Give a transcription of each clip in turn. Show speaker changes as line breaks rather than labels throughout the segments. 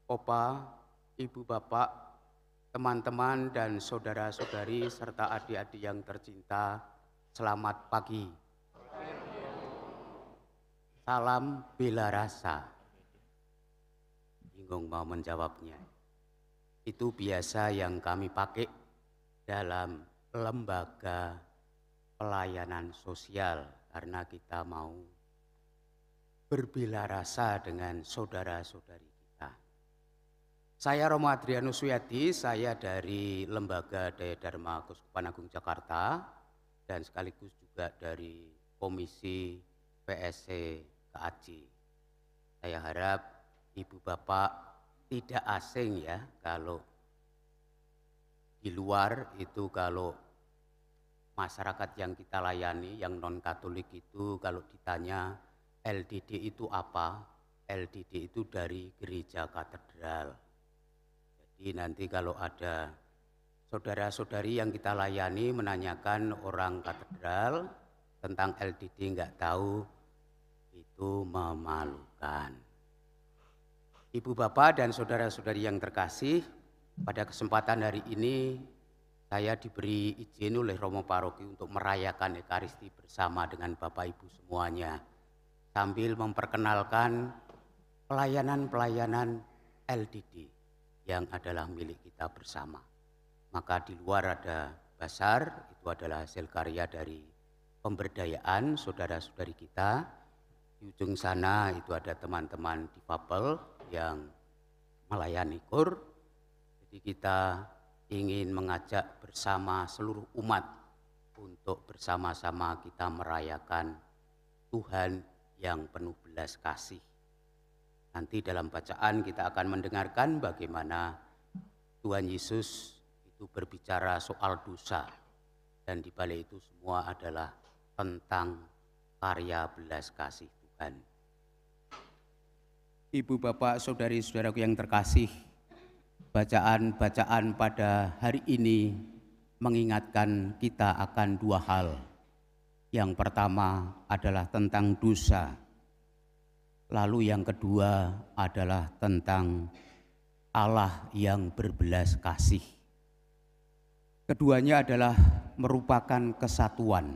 Opa, Ibu Bapak, teman-teman dan saudara-saudari serta adik-adik yang tercinta, selamat pagi. Salam bela rasa. Bingung mau menjawabnya. Itu biasa yang kami pakai dalam lembaga pelayanan sosial karena kita mau berbela rasa dengan saudara-saudari kita. Saya Romo Adrianus Wiyadi, saya dari Lembaga Daya Dharma Keuskupan Agung Jakarta dan sekaligus juga dari Komisi PSC KAJ. Saya harap Ibu Bapak tidak asing ya kalau di luar itu, kalau masyarakat yang kita layani yang non-Katolik itu kalau ditanya LDD itu apa? LDD itu dari Gereja Katedral. Jadi nanti kalau ada saudara-saudari yang kita layani menanyakan orang katedral tentang LDD nggak tahu, itu memalukan. Ibu Bapak dan saudara-saudari yang terkasih, pada kesempatan hari ini saya diberi izin oleh Romo Paroki untuk merayakan Ekaristi bersama dengan Bapak Ibu semuanya sambil memperkenalkan pelayanan-pelayanan LDD yang adalah milik kita bersama. Maka di luar ada basar, itu adalah hasil karya dari pemberdayaan saudara-saudari kita. Di ujung sana itu ada teman-teman difabel yang melayani kur. Jadi kita ingin mengajak bersama seluruh umat untuk bersama-sama kita merayakan Tuhan yang penuh belas kasih. Nanti dalam bacaan kita akan mendengarkan bagaimana Tuhan Yesus itu berbicara soal dosa, dan di balik itu semua adalah tentang karya belas kasih Tuhan. Ibu Bapak, saudari-saudaraku yang terkasih, bacaan-bacaan pada hari ini mengingatkan kita akan dua hal. Yang pertama adalah tentang dosa, lalu yang kedua adalah tentang Allah yang berbelas kasih. Keduanya adalah merupakan kesatuan.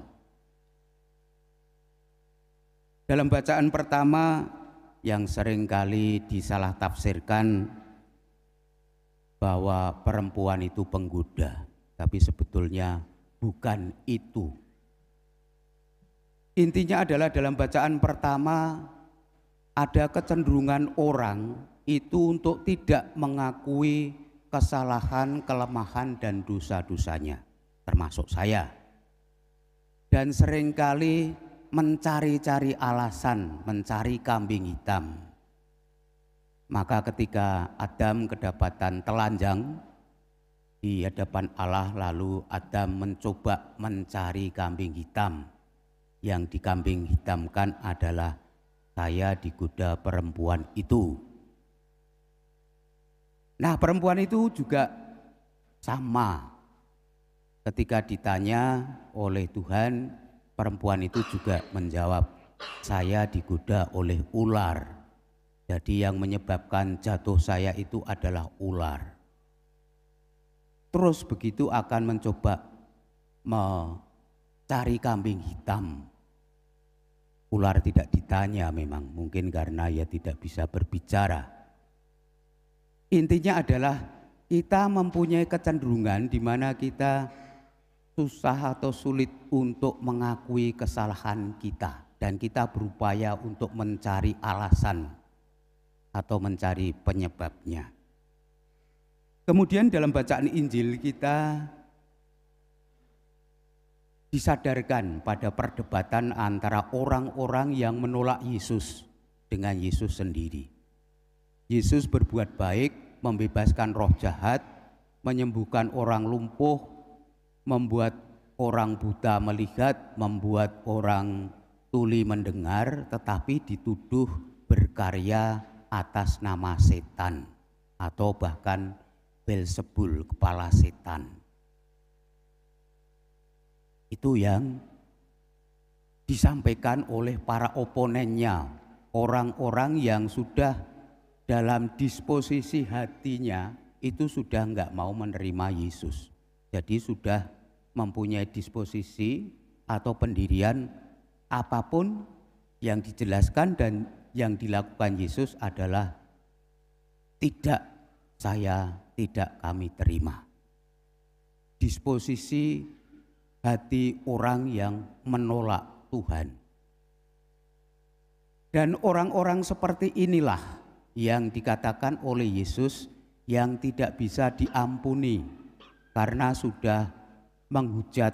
Dalam bacaan pertama yang seringkali disalah tafsirkan bahwa perempuan itu penggoda, tapi sebetulnya bukan itu. Intinya adalah dalam bacaan pertama ada kecenderungan orang itu untuk tidak mengakui kesalahan, kelemahan dan dosa-dosanya, termasuk saya. Dan seringkali mencari-cari alasan, mencari kambing hitam. Maka ketika Adam kedapatan telanjang di hadapan Allah, lalu Adam mencoba mencari kambing hitam. Yang dikambing hitamkan adalah saya digoda perempuan itu. Nah, perempuan itu juga sama. Ketika ditanya oleh Tuhan, perempuan itu juga menjawab, saya digoda oleh ular. Jadi yang menyebabkan jatuh saya itu adalah ular. Terus begitu akan mencoba mencari kambing hitam. Ular tidak ditanya memang, mungkin karena ia tidak bisa berbicara. Intinya adalah kita mempunyai kecenderungan di mana kita susah atau sulit untuk mengakui kesalahan kita. Dan kita berupaya untuk mencari alasan atau mencari penyebabnya. Kemudian dalam bacaan Injil kita disadarkan pada perdebatan antara orang-orang yang menolak Yesus dengan Yesus sendiri. Yesus berbuat baik, membebaskan roh jahat, menyembuhkan orang lumpuh, membuat orang buta melihat, membuat orang tuli mendengar, tetapi dituduh berkarya atas nama setan atau bahkan Belzebul, kepala setan. Itu yang disampaikan oleh para oponennya, orang-orang yang sudah dalam disposisi hatinya itu sudah enggak mau menerima Yesus. Jadi sudah mempunyai disposisi atau pendirian apapun yang dijelaskan dan yang dilakukan Yesus adalah tidak, saya tidak kami terima. Disposisi hati orang yang menolak Tuhan. Dan orang-orang seperti inilah yang dikatakan oleh Yesus yang tidak bisa diampuni karena sudah menghujat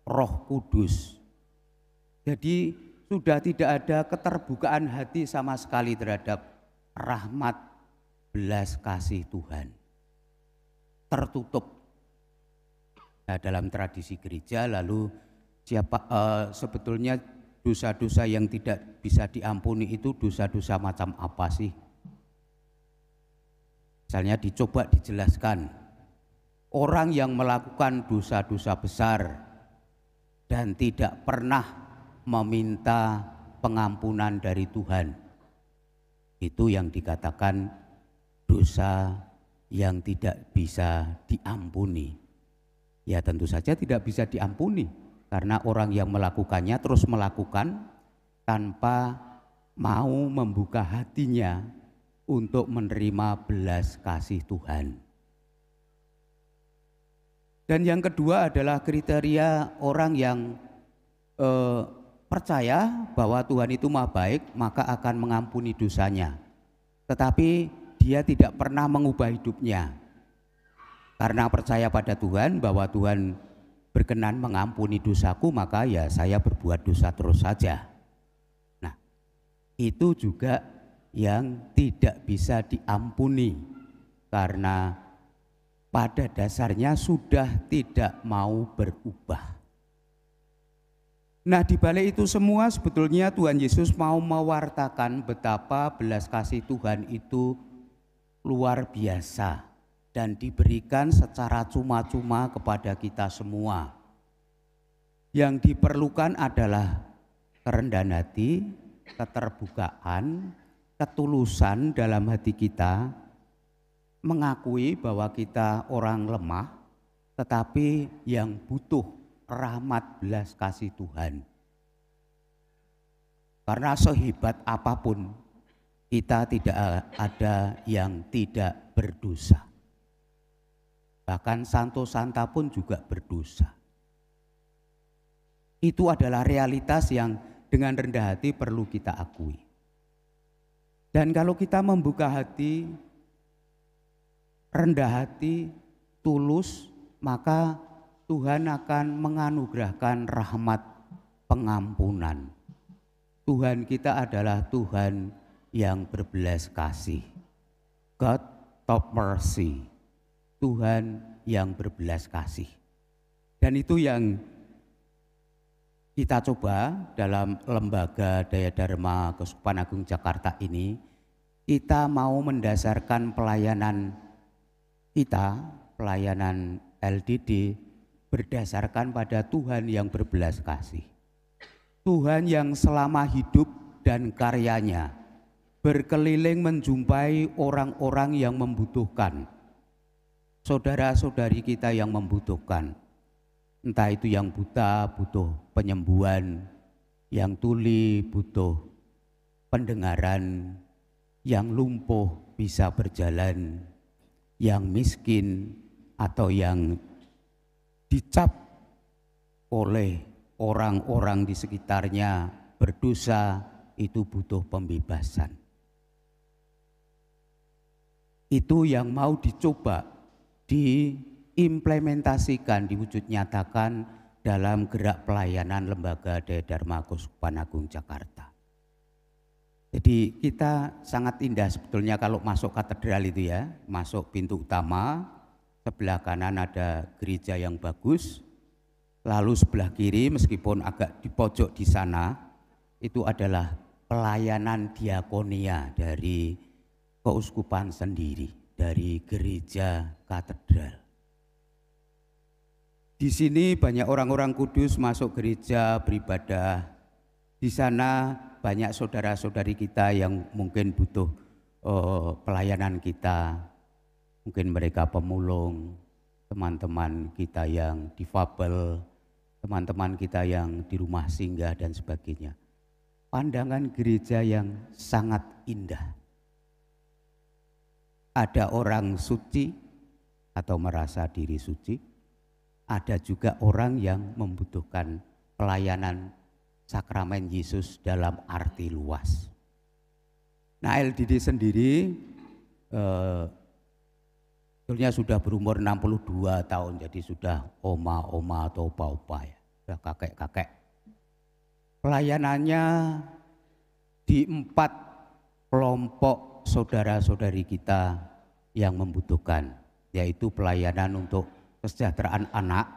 Roh Kudus. Jadi sudah tidak ada keterbukaan hati sama sekali terhadap rahmat belas kasih Tuhan. Tertutup. Nah, dalam tradisi gereja lalu sebetulnya dosa-dosa yang tidak bisa diampuni itu dosa-dosa macam apa sih? Misalnya dicoba dijelaskan, orang yang melakukan dosa-dosa besar dan tidak pernah meminta pengampunan dari Tuhan, itu yang dikatakan dosa yang tidak bisa diampuni. Ya tentu saja tidak bisa diampuni karena orang yang melakukannya terus melakukan tanpa mau membuka hatinya untuk menerima belas kasih Tuhan. Dan yang kedua adalah kriteria orang yang percaya bahwa Tuhan itu Maha Baik, maka akan mengampuni dosanya. Tetapi dia tidak pernah mengubah hidupnya. Karena percaya pada Tuhan bahwa Tuhan berkenan mengampuni dosaku, maka ya saya berbuat dosa terus saja. Nah, itu juga yang tidak bisa diampuni karena pada dasarnya sudah tidak mau berubah. Nah, di balik itu semua sebetulnya Tuhan Yesus mau mewartakan betapa belas kasih Tuhan itu luar biasa dan diberikan secara cuma-cuma kepada kita semua. Yang diperlukan adalah kerendahan hati, keterbukaan, ketulusan dalam hati kita, mengakui bahwa kita orang lemah, tetapi yang butuh rahmat belas kasih Tuhan. Karena sehebat apapun, kita tidak ada yang tidak berdosa. Bahkan Santo Santa pun juga berdosa. Itu adalah realitas yang dengan rendah hati perlu kita akui. Dan kalau kita membuka hati, rendah hati, tulus, maka Tuhan akan menganugerahkan rahmat pengampunan. Tuhan kita adalah Tuhan yang berbelas kasih. God of mercy. Tuhan yang berbelas kasih. Dan itu yang kita coba dalam Lembaga Daya Dharma Keuskupan Agung Jakarta ini. Kita mau mendasarkan pelayanan kita, pelayanan LDD, berdasarkan pada Tuhan yang berbelas kasih. Tuhan yang selama hidup dan karyanya berkeliling menjumpai orang-orang yang membutuhkan. Saudara-saudari kita yang membutuhkan, entah itu yang buta butuh penyembuhan, yang tuli butuh pendengaran, yang lumpuh bisa berjalan, yang miskin atau yang dicap oleh orang-orang di sekitarnya berdosa itu butuh pembebasan. Itu yang mau dicoba diimplementasikan, diwujud nyatakan dalam gerak pelayanan Lembaga Daya Dharma Keuskupan Agung Jakarta. Jadi kita sangat indah sebetulnya kalau masuk katedral itu ya, masuk pintu utama, sebelah kanan ada gereja yang bagus, lalu sebelah kiri meskipun agak di pojok di sana, itu adalah pelayanan diakonia dari keuskupan sendiri. Dari gereja katedral. Di sini banyak orang-orang kudus masuk gereja beribadah. Di sana banyak saudara-saudari kita yang mungkin butuh pelayanan kita, mungkin mereka pemulung, teman-teman kita yang difabel, teman-teman kita yang di rumah singgah dan sebagainya. Pandangan gereja yang sangat indah. Ada orang suci atau merasa diri suci, ada juga orang yang membutuhkan pelayanan sakramen Yesus dalam arti luas. Nah, LDD sendiri sebetulnya sudah berumur 62 tahun, jadi sudah oma-oma atau opa-opa ya, sudah kakek-kakek. Pelayanannya di 4 kelompok saudara-saudari kita yang membutuhkan, yaitu pelayanan untuk kesejahteraan anak,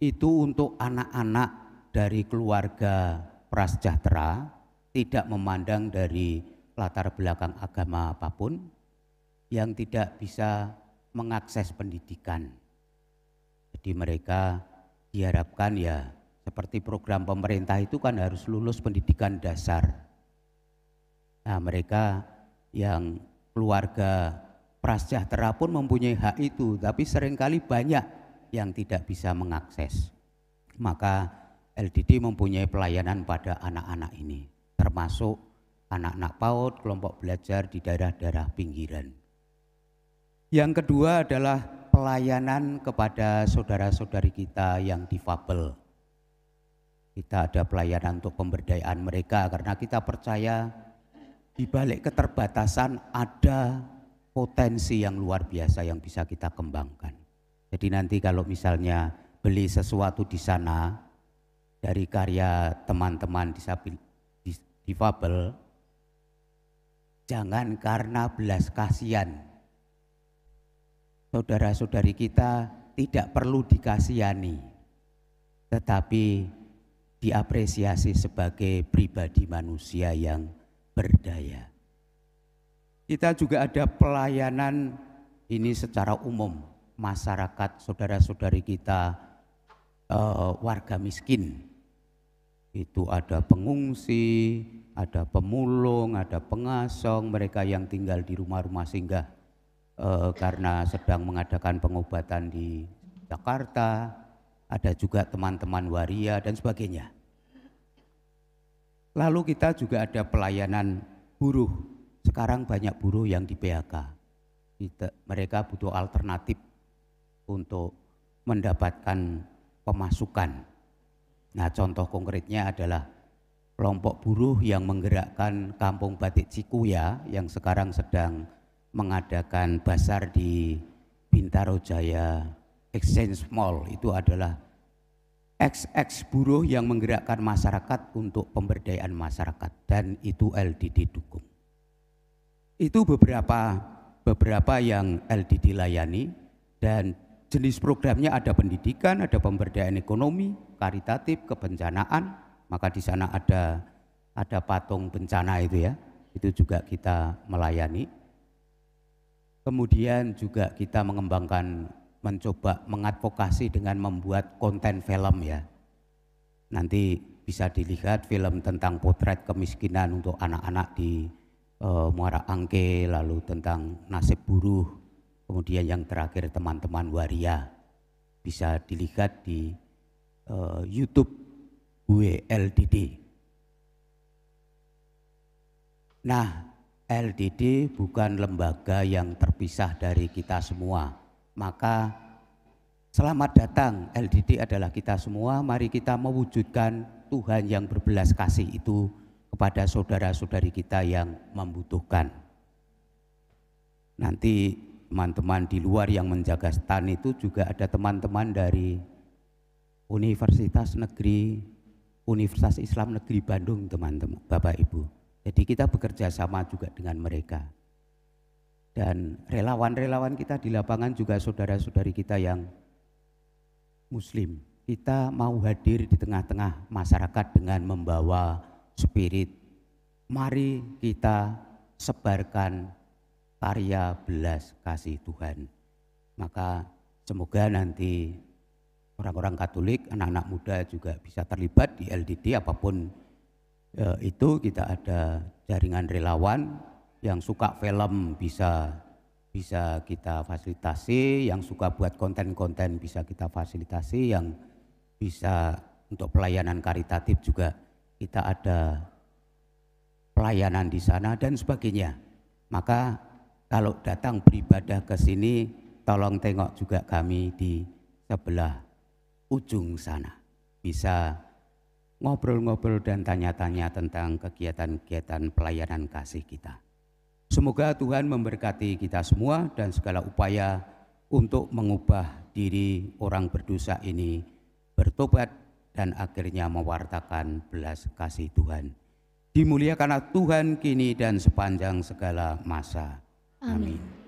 itu untuk anak-anak dari keluarga prasejahtera, tidak memandang dari latar belakang agama apapun, yang tidak bisa mengakses pendidikan. Jadi mereka diharapkan ya seperti program pemerintah itu kan harus lulus pendidikan dasar. Nah, mereka yang keluarga prasejahtera pun mempunyai hak itu, tapi seringkali banyak yang tidak bisa mengakses. Maka LDD mempunyai pelayanan pada anak-anak ini, termasuk anak-anak PAUD, kelompok belajar di daerah-daerah pinggiran. Yang kedua adalah pelayanan kepada saudara-saudari kita yang difabel. Kita ada pelayanan untuk pemberdayaan mereka karena kita percaya di balik keterbatasan ada potensi yang luar biasa yang bisa kita kembangkan. Jadi nanti kalau misalnya beli sesuatu di sana dari karya teman-teman difabel, jangan karena belas kasihan. Saudara-saudari kita tidak perlu dikasihani, tetapi diapresiasi sebagai pribadi manusia yang berdaya. Kita juga ada pelayanan ini secara umum, masyarakat saudara-saudari kita warga miskin. Itu ada pengungsi, ada pemulung, ada pengasong, mereka yang tinggal di rumah-rumah singgah karena sedang mengadakan pengobatan di Jakarta, ada juga teman-teman waria dan sebagainya. Lalu kita juga ada pelayanan buruh. Sekarang banyak buruh yang di PHK. Mereka butuh alternatif untuk mendapatkan pemasukan. Nah, contoh konkretnya adalah kelompok buruh yang menggerakkan Kampung Batik Cikuya yang sekarang sedang mengadakan basar di Bintaro Jaya Exchange Mall. Itu adalah ex buruh yang menggerakkan masyarakat untuk pemberdayaan masyarakat, dan itu LDD dukung. Itu beberapa yang LDD layani, dan jenis programnya ada pendidikan, ada pemberdayaan ekonomi, karitatif, kebencanaan. Maka di sana ada patung bencana itu ya, itu juga kita melayani. Kemudian juga kita mencoba mengadvokasi dengan membuat konten film ya. Nanti bisa dilihat film tentang potret kemiskinan untuk anak-anak di Muara Angke, lalu tentang nasib buruh, kemudian yang terakhir teman-teman waria. Bisa dilihat di YouTube WLDD. Nah, LDD bukan lembaga yang terpisah dari kita semua. Maka selamat datang, LDD adalah kita semua. Mari kita mewujudkan Tuhan yang berbelas kasih itu kepada saudara-saudari kita yang membutuhkan. Nanti teman-teman di luar yang menjaga stan itu juga ada teman-teman dari Universitas Islam Negeri Bandung, teman-teman, Bapak Ibu. Jadi kita bekerja sama juga dengan mereka. Dan relawan-relawan kita di lapangan juga saudara-saudari kita yang Muslim. Kita mau hadir di tengah-tengah masyarakat dengan membawa spirit. Mari kita sebarkan karya belas kasih Tuhan. Maka semoga nanti orang-orang Katolik, anak-anak muda juga bisa terlibat di LDD apapun itu. Kita ada jaringan relawan yang suka film bisa kita fasilitasi, yang suka buat konten-konten bisa kita fasilitasi, yang bisa untuk pelayanan karitatif juga kita ada pelayanan di sana dan sebagainya. Maka kalau datang beribadah ke sini, tolong tengok juga kami di sebelah ujung sana. Bisa ngobrol-ngobrol dan tanya-tanya tentang kegiatan-kegiatan pelayanan kasih kita. Semoga Tuhan memberkati kita semua dan segala upaya untuk mengubah diri orang berdosa ini bertobat dan akhirnya mewartakan belas kasih Tuhan. Dimuliakanlah Tuhan kini dan sepanjang segala masa. Amin.